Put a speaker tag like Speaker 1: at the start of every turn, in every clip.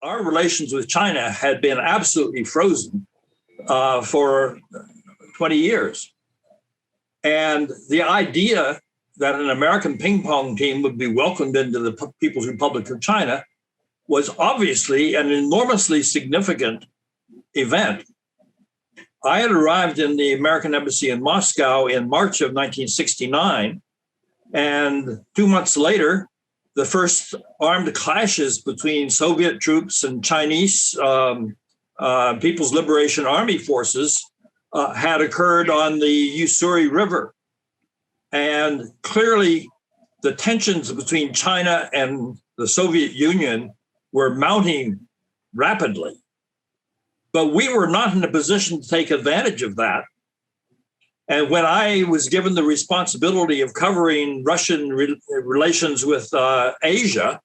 Speaker 1: our relations with China had been absolutely frozen for 20 years. And the idea that an American ping pong team would be welcomed into the People's Republic of China was obviously an enormously significant event. I had arrived in the American embassy in Moscow in March of 1969, and 2 months later, the first armed clashes between Soviet troops and Chinese People's Liberation Army forces had occurred on the Ussuri River. And clearly, the tensions between China and the Soviet Union were mounting rapidly. But we were not in a position to take advantage of that. And when I was given the responsibility of covering Russian relations with Asia,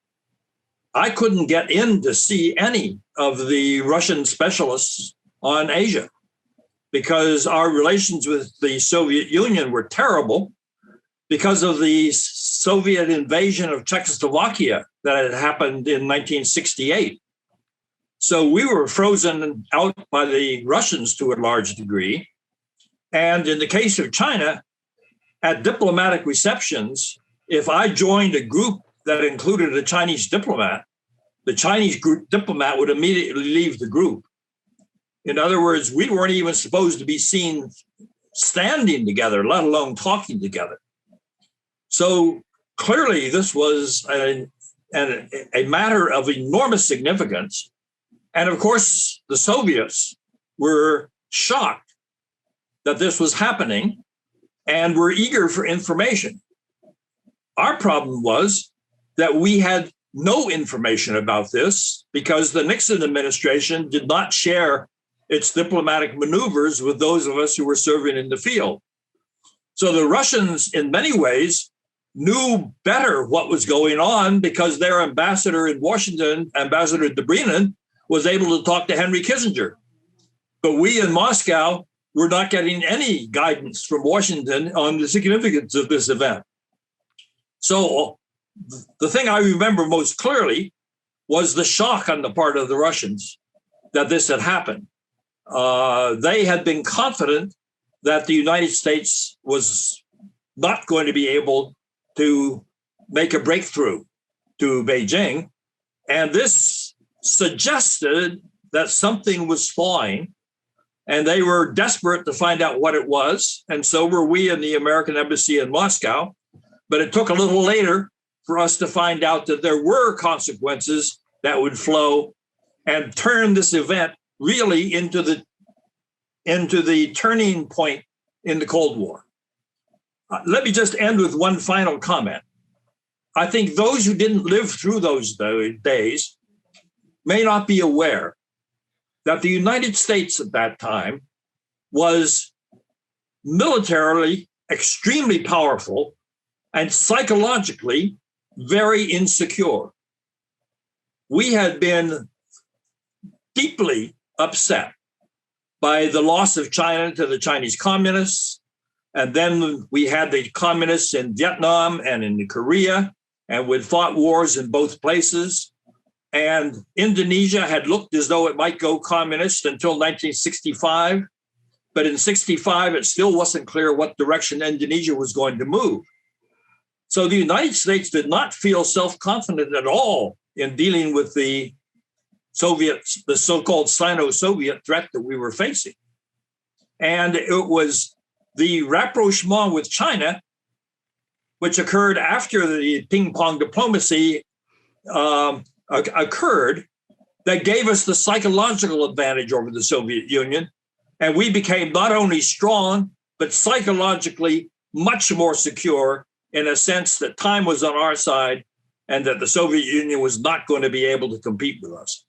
Speaker 1: I couldn't get in to see any of the Russian specialists on Asia because our relations with the Soviet Union were terrible because of the Soviet invasion of Czechoslovakia that had happened in 1968. So we were frozen out by the Russians to a large degree. And in the case of China, at diplomatic receptions, if I joined a group that included a Chinese diplomat, the Chinese diplomat would immediately leave the group. In other words, we weren't even supposed to be seen standing together, let alone talking together. So clearly, this was a matter of enormous significance. And of course, the Soviets were shocked that this was happening and were eager for information. Our problem was that we had no information about this because the Nixon administration did not share its diplomatic maneuvers with those of us who were serving in the field. So the Russians, in many ways, knew better what was going on because their ambassador in Washington, Ambassador Dobrynin, was able to talk to Henry Kissinger. But we in Moscow were not getting any guidance from Washington on the significance of this event. So the thing I remember most clearly was the shock on the part of the Russians that this had happened. They had been confident that the United States was not going to be able to make a breakthrough to Beijing. And this suggested that something was flying, and they were desperate to find out what it was. And so were we in the American embassy in Moscow. But it took a little later for us to find out that there were consequences that would flow and turn this event really into the turning point in the Cold War. Let me just end with one final comment. I think those who didn't live through those days may not be aware that the United States at that time was militarily extremely powerful and psychologically very insecure. We had been deeply upset by the loss of China to the Chinese communists. And then we had the communists in Vietnam and in Korea, and we'd fought wars in both places. And Indonesia had looked as though it might go communist until 1965. But in 65, it still wasn't clear what direction Indonesia was going to move. So the United States did not feel self-confident at all in dealing with the Soviets, the so-called Sino-Soviet threat that we were facing. And it was the rapprochement with China, which occurred after the Ping-Pong diplomacy occurred, that gave us the psychological advantage over the Soviet Union. And we became not only strong, but psychologically much more secure in a sense that time was on our side and that the Soviet Union was not going to be able to compete with us.